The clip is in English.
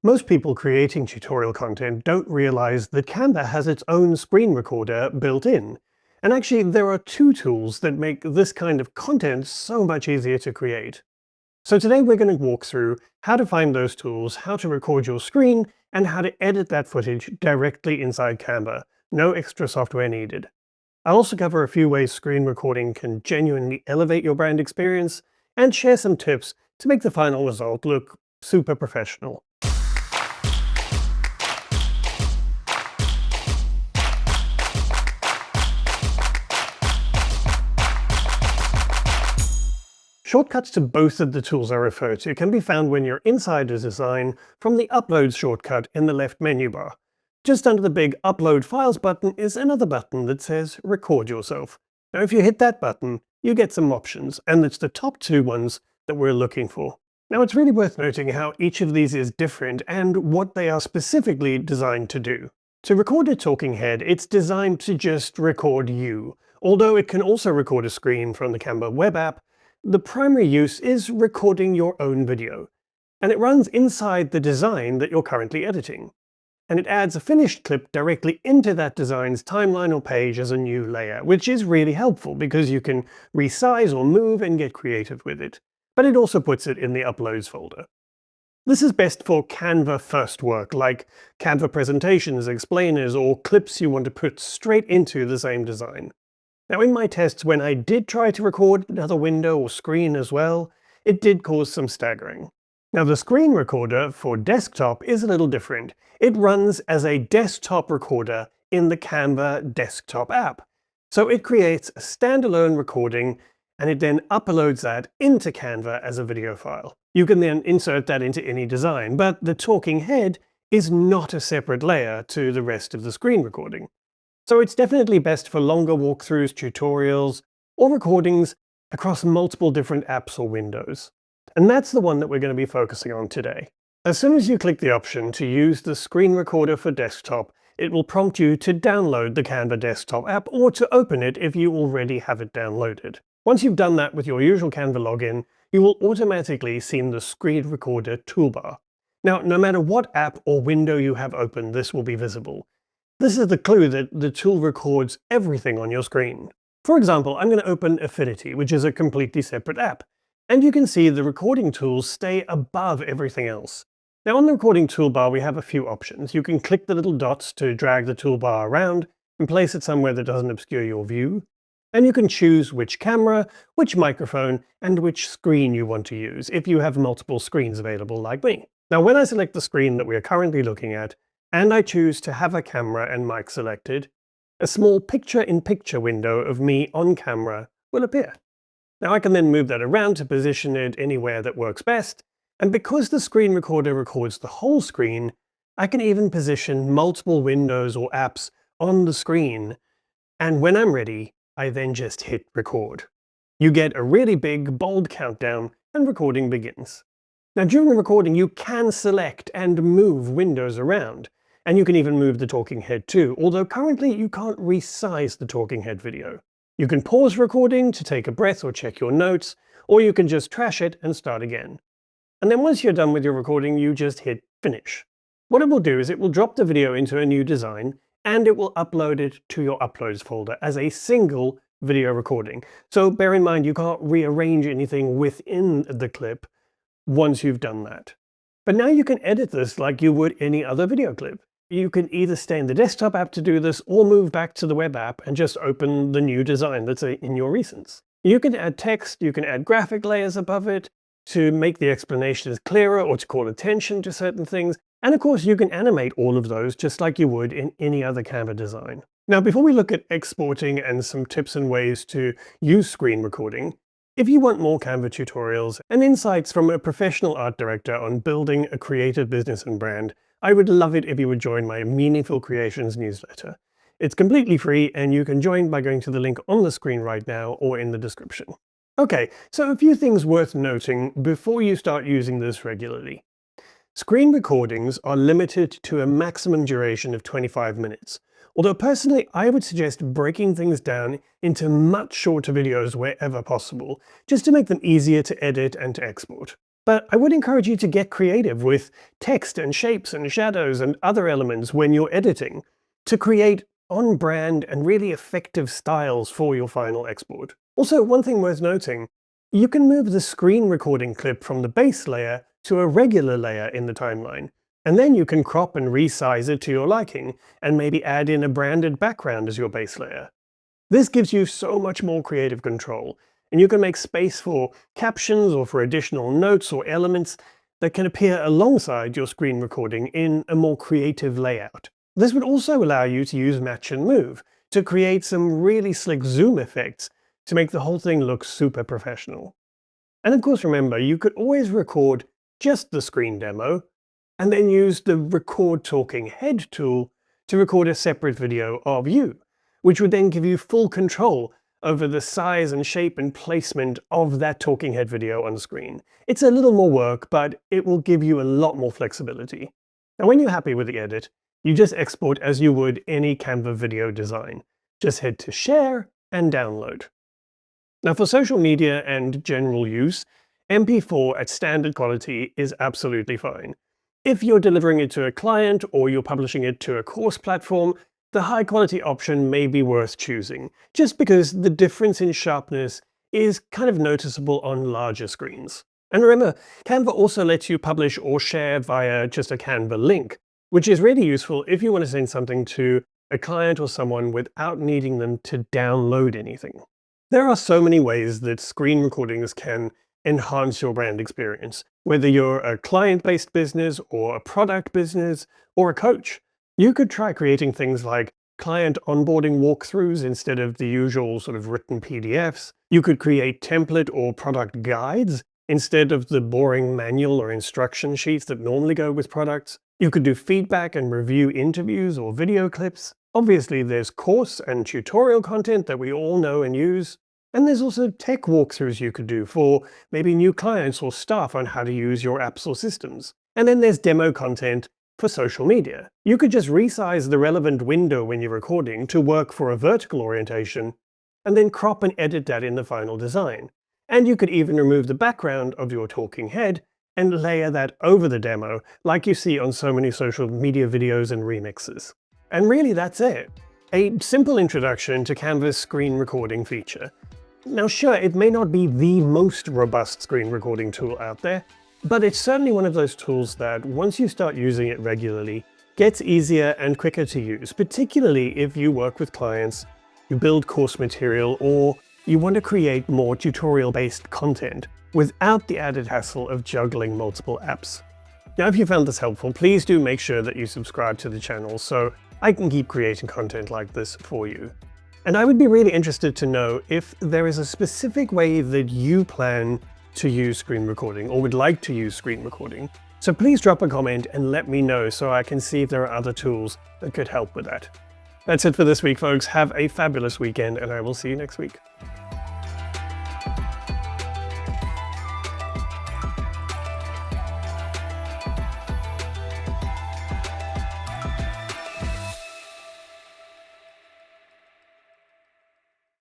Most people creating tutorial content don't realize that Canva has its own screen recorder built in. And actually, there are two tools that make this kind of content so much easier to create. So today we're going to walk through how to find those tools, how to record your screen, and how to edit that footage directly inside Canva. No extra software needed. I'll also cover a few ways screen recording can genuinely elevate your brand experience, and share some tips to make the final result look super professional. Shortcuts to both of the tools I refer to can be found when you're inside a design from the Upload shortcut in the left menu bar. Just under the big Upload Files button is another button that says Record Yourself. Now if you hit that button, you get some options, and it's the top two ones that we're looking for. Now it's really worth noting how each of these is different and what they are specifically designed to do. To record a talking head, it's designed to just record you, although it can also record a screen from the Canva web app. The primary use is recording your own video, and it runs inside the design that you're currently editing. And it adds a finished clip directly into that design's timeline or page as a new layer, which is really helpful because you can resize or move and get creative with it. But it also puts it in the Uploads folder. This is best for Canva first work, like Canva presentations, explainers, or clips you want to put straight into the same design. Now in my tests, when I did try to record another window or screen as well, it did cause some staggering. Now the screen recorder for desktop is a little different. It runs as a desktop recorder in the Canva desktop app. So it creates a standalone recording, and it then uploads that into Canva as a video file. You can then insert that into any design, but the talking head is not a separate layer to the rest of the screen recording. So it's definitely best for longer walkthroughs, tutorials, or recordings across multiple different apps or windows. And that's the one that we're going to be focusing on today. As soon as you click the option to use the screen recorder for desktop, it will prompt you to download the Canva desktop app or to open it if you already have it downloaded. Once you've done that with your usual Canva login, you will automatically see the screen recorder toolbar. Now, no matter what app or window you have open, this will be visible. This is the clue that the tool records everything on your screen. For example, I'm going to open Affinity, which is a completely separate app, and you can see the recording tools stay above everything else. Now on the recording toolbar we have a few options. You can click the little dots to drag the toolbar around and place it somewhere that doesn't obscure your view. And you can choose which camera, which microphone, and which screen you want to use, if you have multiple screens available like me. Now when I select the screen that we are currently looking at, and I choose to have a camera and mic selected, a small picture-in-picture window of me on camera will appear. Now I can then move that around to position it anywhere that works best, and because the screen recorder records the whole screen, I can even position multiple windows or apps on the screen, and when I'm ready, I then just hit record. You get a really big, bold countdown, and recording begins. Now during the recording you can select and move windows around, and you can even move the talking head too, although currently you can't resize the talking head video. You can pause recording to take a breath or check your notes, or you can just trash it and start again. And then once you're done with your recording, you just hit finish. What it will do is it will drop the video into a new design, and it will upload it to your Uploads folder as a single video recording. So bear in mind you can't rearrange anything within the clip once you've done that. But now you can edit this like you would any other video clip. You can either stay in the desktop app to do this, or move back to the web app and just open the new design that's in your recents. You can add text, you can add graphic layers above it to make the explanations clearer or to call attention to certain things, and of course you can animate all of those just like you would in any other Canva design. Now before we look at exporting and some tips and ways to use screen recording, if you want more Canva tutorials and insights from a professional art director on building a creative business and brand, I would love it if you would join my Meaningful Creations newsletter. It's completely free, and you can join by going to the link on the screen right now or in the description. Okay, so a few things worth noting before you start using this regularly. Screen recordings are limited to a maximum duration of 25 minutes, although personally I would suggest breaking things down into much shorter videos wherever possible, just to make them easier to edit and to export. But I would encourage you to get creative with text and shapes and shadows and other elements when you're editing to create on-brand and really effective styles for your final export. Also, one thing worth noting, you can move the screen recording clip from the base layer to a regular layer in the timeline, and then you can crop and resize it to your liking, and maybe add in a branded background as your base layer. This gives you so much more creative control, and you can make space for captions or for additional notes or elements that can appear alongside your screen recording in a more creative layout. This would also allow you to use Match and Move to create some really slick zoom effects to make the whole thing look super professional. And of course, remember, you could always record just the screen demo, and then use the Record Talking Head tool to record a separate video of you, which would then give you full control over the size and shape and placement of that talking head video on screen. It's a little more work, but it will give you a lot more flexibility. And when you're happy with the edit, you just export as you would any Canva video design. Just head to Share and Download. Now for social media and general use, MP4 at standard quality is absolutely fine. If you're delivering it to a client or you're publishing it to a course platform, the high quality option may be worth choosing, just because the difference in sharpness is kind of noticeable on larger screens. And remember, Canva also lets you publish or share via just a Canva link, which is really useful if you want to send something to a client or someone without needing them to download anything. There are so many ways that screen recordings can enhance your brand experience, whether you're a client-based business or a product business or a coach. You could try creating things like client onboarding walkthroughs instead of the usual sort of written PDFs. You could create template or product guides instead of the boring manual or instruction sheets that normally go with products. You could do feedback and review interviews or video clips. Obviously, there's course and tutorial content that we all know and use. And there's also tech walkthroughs you could do for maybe new clients or staff on how to use your apps or systems. And then there's demo content for social media. You could just resize the relevant window when you're recording to work for a vertical orientation, and then crop and edit that in the final design. And you could even remove the background of your talking head and layer that over the demo, like you see on so many social media videos and remixes. And really that's it. A simple introduction to Canva's screen recording feature. Now sure, it may not be the most robust screen recording tool out there, but it's certainly one of those tools that, once you start using it regularly, gets easier and quicker to use, particularly if you work with clients, you build course material, or you want to create more tutorial-based content without the added hassle of juggling multiple apps. Now if you found this helpful, please do make sure that you subscribe to the channel so I can keep creating content like this for you. And I would be really interested to know if there is a specific way that you plan to use screen recording or would like to use screen recording. So please drop a comment and let me know so I can see if there are other tools that could help with that. That's it for this week, folks. Have a fabulous weekend, and I will see you next week.